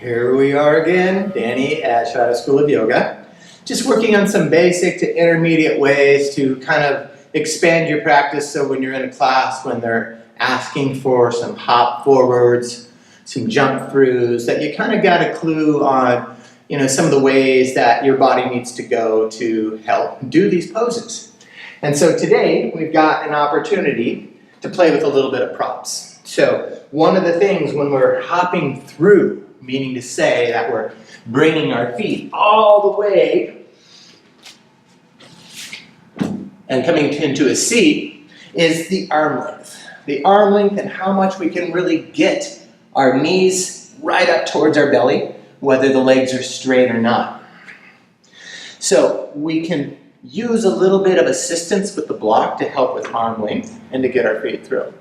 Here we are again, Danny at Shraddhaa School of Yoga. Just working on some basic to intermediate ways to kind of expand your practice so when you're in a class, when they're asking for some hop forwards, some jump throughs, that you kind of got a clue on, some of the ways that your body needs to go to help do these poses. And so today we've got an opportunity to play with a little bit of props. So one of the things when we're hopping through, meaning to say that we're bringing our feet all the way and coming into a seat, is the arm length. The arm length and how much we can really get our knees right up towards our belly, whether the legs are straight or not. So we can use a little bit of assistance with the block to help with arm length and to get our feet through.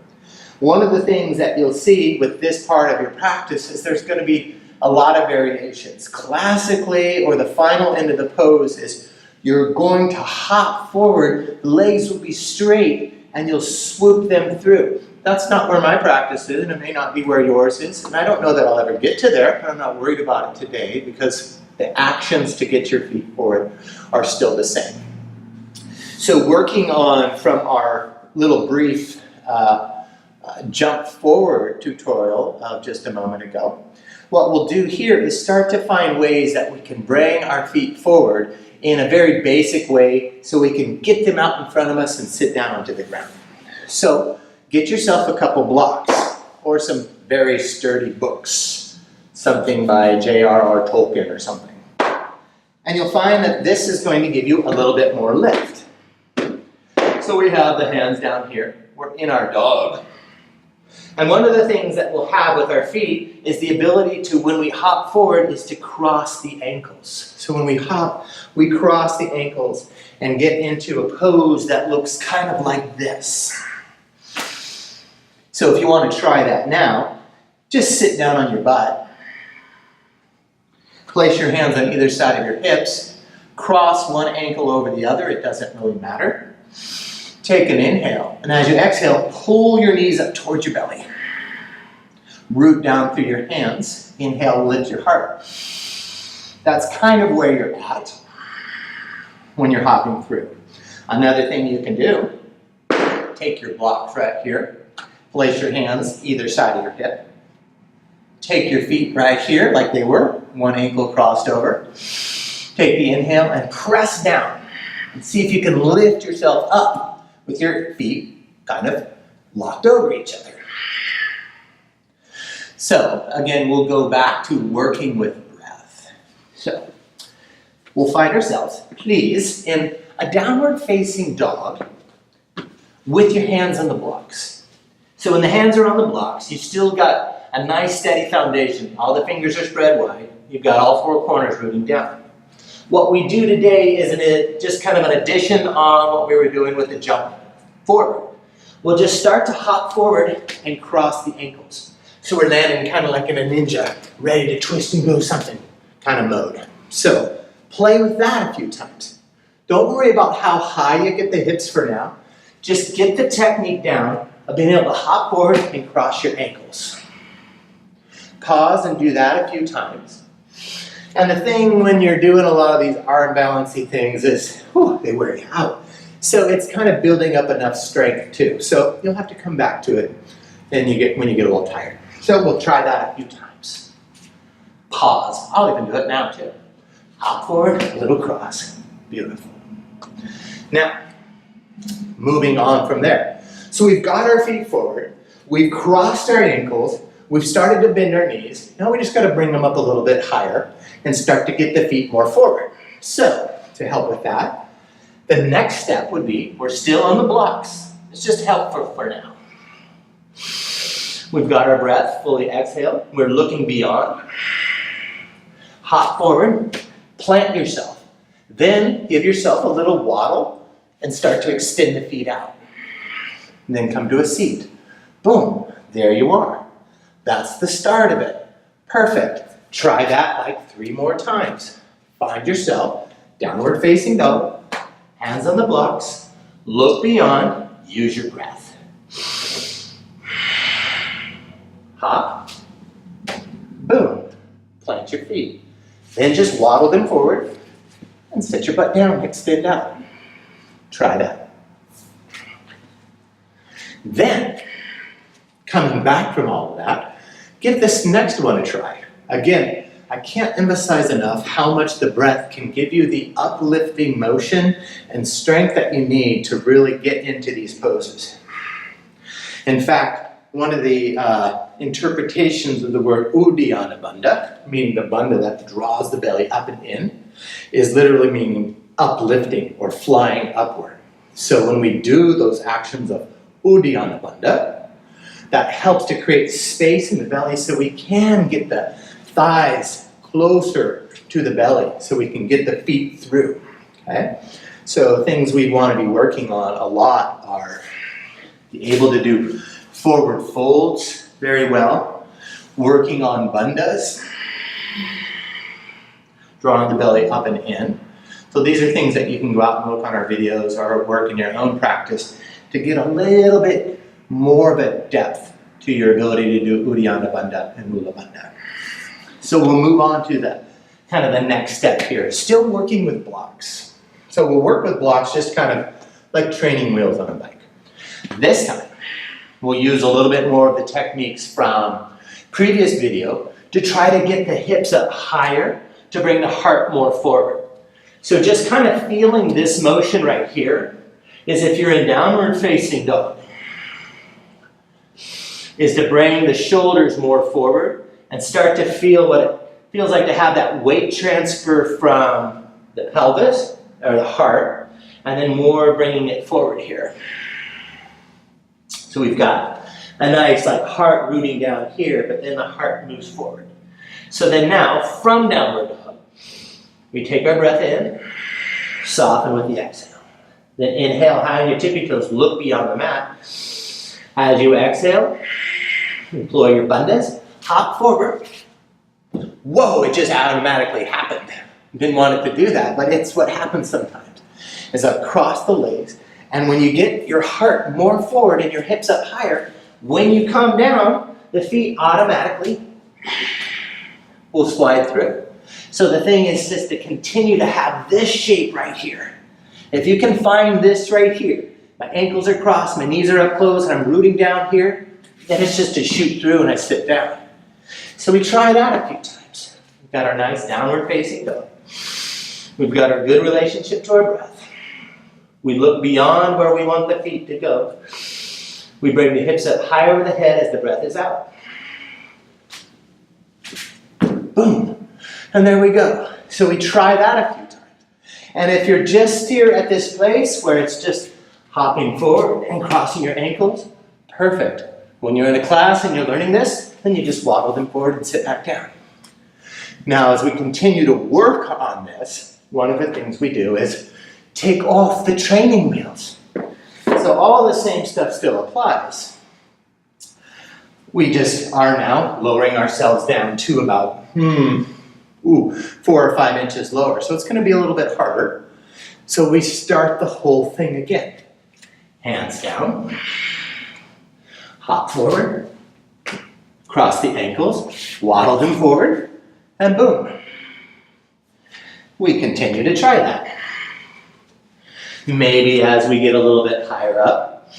One of the things that you'll see with this part of your practice is there's going to be a lot of variations. Classically, or the final end of the pose is you're going to hop forward, the legs will be straight, and you'll swoop them through. That's not where my practice is, and it may not be where yours is, and I don't know that I'll ever get to there, but I'm not worried about it today because the actions to get your feet forward are still the same. So working on from our little brief jump forward tutorial of just a moment ago, what we'll do here is start to find ways that we can bring our feet forward in a very basic way so we can get them out in front of us and sit down onto the ground. So get yourself a couple blocks or some very sturdy books, something by J.R.R. Tolkien or something. And you'll find that this is going to give you a little bit more lift. So we have the hands down here. We're in our dog. And one of the things that we'll have with our feet is the ability to, when we hop forward, is to cross the ankles. So when we hop, we cross the ankles and get into a pose that looks kind of like this. So if you want to try that now, just sit down on your butt. Place your hands on either side of your hips. Cross one ankle over the other. It doesn't really matter. Take an inhale, and as you exhale, pull your knees up towards your belly. Root down through your hands. Inhale, lift your heart. That's kind of where you're at when you're hopping through. Another thing you can do, take your block right here, place your hands either side of your hip. Take your feet right here like they were, one ankle crossed over. Take the inhale and press down. And see if you can lift yourself up with your feet kind of locked over each other. So, again, we'll go back to working with breath. So, we'll find ourselves, please, in a downward facing dog with your hands on the blocks. So when the hands are on the blocks, you've still got a nice steady foundation. All the fingers are spread wide. You've got all four corners rooting down. What we do today is just kind of an addition on what we were doing with the jump forward. We'll just start to hop forward and cross the ankles. So we're landing kind of like in a ninja, ready to twist and go something kind of mode. So play with that a few times. Don't worry about how high you get the hips for now. Just get the technique down of being able to hop forward and cross your ankles. Pause and do that a few times. And the thing when you're doing a lot of these arm balancing things is, they wear you out. So it's kind of building up enough strength too. So you'll have to come back to it when you get a little tired. So we'll try that a few times. Pause. I'll even do it now too. Hop forward, a little cross. Beautiful. Now, moving on from there. So we've got our feet forward. We've crossed our ankles. We've started to bend our knees. Now we just got to bring them up a little bit higher and start to get the feet more forward. So, to help with that, the next step would be, we're still on the blocks. It's just helpful for now. We've got our breath, fully exhale. We're looking beyond. Hop forward, plant yourself. Then give yourself a little waddle and start to extend the feet out. And then come to a seat. Boom, there you are. That's the start of it. Perfect. Try that like 3 more times. Find yourself, downward facing dog, hands on the blocks, look beyond, use your breath. Hop, boom, plant at your feet. Then just waddle them forward and sit your butt down, extend out. Try that. Then, coming back from all of that, give this next one a try. Again, I can't emphasize enough how much the breath can give you the uplifting motion and strength that you need to really get into these poses. In fact, one of the interpretations of the word Uddiyana Bandha, meaning the bandha that draws the belly up and in, is literally meaning uplifting or flying upward. So when we do those actions of Uddiyana Bandha, that helps to create space in the belly so we can get the thighs closer to the belly so we can get the feet through. Okay? So things we want to be working on a lot are be able to do forward folds very well, working on bandhas, drawing the belly up and in. So these are things that you can go out and look on our videos or work in your own practice to get a little bit more of a depth to your ability to do Uddiyana Bandha and Mula Bandha. So we'll move on to the kind of the next step here. Still working with blocks. So we'll work with blocks just kind of like training wheels on a bike. This time, we'll use a little bit more of the techniques from previous video to try to get the hips up higher to bring the heart more forward. So just kind of feeling this motion right here is if you're in downward facing dog, is to bring the shoulders more forward and start to feel what it feels like to have that weight transfer from the pelvis or the heart, and then more bringing it forward here. So we've got a nice like heart rooting down here, but then the heart moves forward. So then now, from downward dog, we take our breath in, soften with the exhale. Then inhale high on your tippy toes, look beyond the mat. As you exhale, employ your bandhas, hop forward. Whoa, it just automatically happened. Didn't want it to do that, but it's what happens sometimes. Is across the legs, and when you get your heart more forward and your hips up higher, when you come down, the feet automatically will slide through. So the thing is just to continue to have this shape right here. If you can find this right here, my ankles are crossed, my knees are up close, and I'm rooting down here, then it's just to shoot through and I sit down. So we try that a few times. We've got our nice downward facing dog. We've got our good relationship to our breath. We look beyond where we want the feet to go. We bring the hips up high over the head as the breath is out. Boom. And there we go. So we try that a few times. And if you're just here at this place where it's just hopping forward and crossing your ankles, perfect. When you're in a class and you're learning this, then you just waddle them forward and sit back down. Now, as we continue to work on this, one of the things we do is take off the training wheels. So all the same stuff still applies. We just are now lowering ourselves down to about 4 or 5 inches lower. So it's going to be a little bit harder. So we start the whole thing again. Hands down. Hop forward. Cross the ankles. Waddle them forward. And boom. We continue to try that. Maybe as we get a little bit higher up,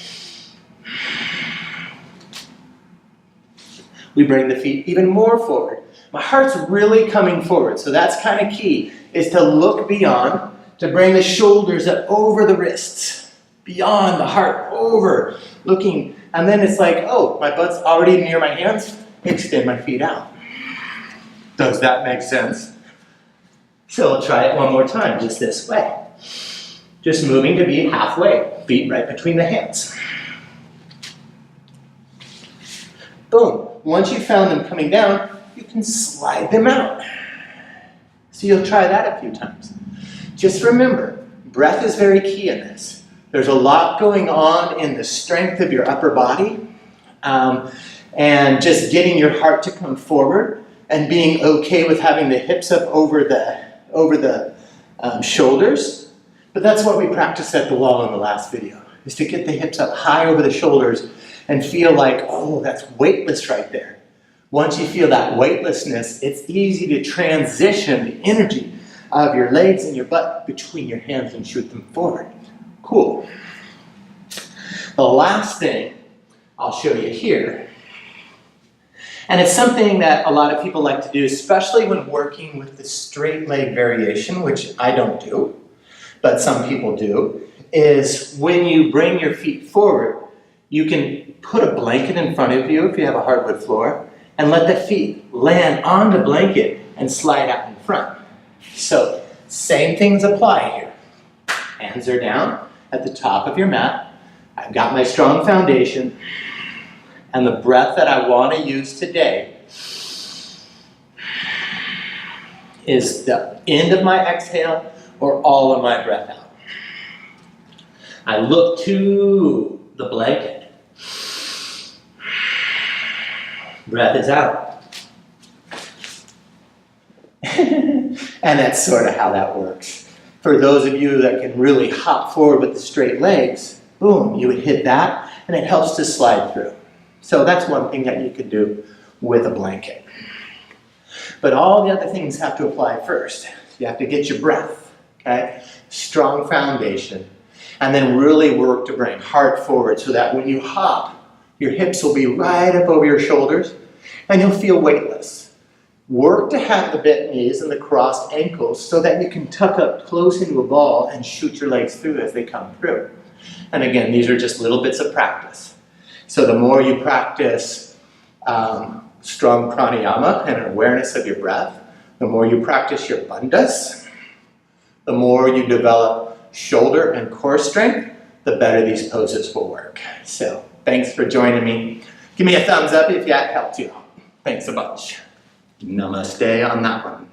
we bring the feet even more forward. My heart's really coming forward, so that's kind of key, is to look beyond, to bring the shoulders up over the wrists, beyond the heart, over, looking, and then it's like, oh, my butt's already near my hands, extend my feet out. Does that make sense? So we'll try it one more time, just this way. Just moving to be halfway, feet right between the hands. Boom. Once you've found them coming down, you can slide them out. So you'll try that a few times. Just remember, breath is very key in this. There's a lot going on in the strength of your upper body, and just getting your heart to come forward and being okay with having the hips up over the shoulders. But that's what we practiced at the wall in the last video, is to get the hips up high over the shoulders and feel like, oh, that's weightless right there. Once you feel that weightlessness, it's easy to transition the energy of your legs and your butt between your hands and shoot them forward. Cool. The last thing I'll show you here, and it's something that a lot of people like to do, especially when working with the straight leg variation, which I don't do, but some people do, is when you bring your feet forward, you can put a blanket in front of you if you have a hardwood floor, and let the feet land on the blanket and slide out in front. So, same things apply here. Hands are down at the top of your mat. I've got my strong foundation, and the breath that I want to use today is the end of my exhale or all of my breath out. I look to the blanket. Breath is out. And that's sort of how that works. For those of you that can really hop forward with the straight legs, boom, you would hit that, and it helps to slide through. So that's one thing that you could do with a blanket. But all the other things have to apply first. You have to get your breath, okay? Strong foundation. And then really work to bring heart forward so that when you hop, your hips will be right up over your shoulders and you'll feel weightless. Work to have the bent knees and the crossed ankles so that you can tuck up close into a ball and shoot your legs through as they come through. And again, these are just little bits of practice. So the more you practice strong pranayama and an awareness of your breath, the more you practice your bandhas, the more you develop shoulder and core strength, the better these poses will work. So thanks for joining me. Give me a thumbs up if that helped you. Thanks a bunch. Namaste on that one.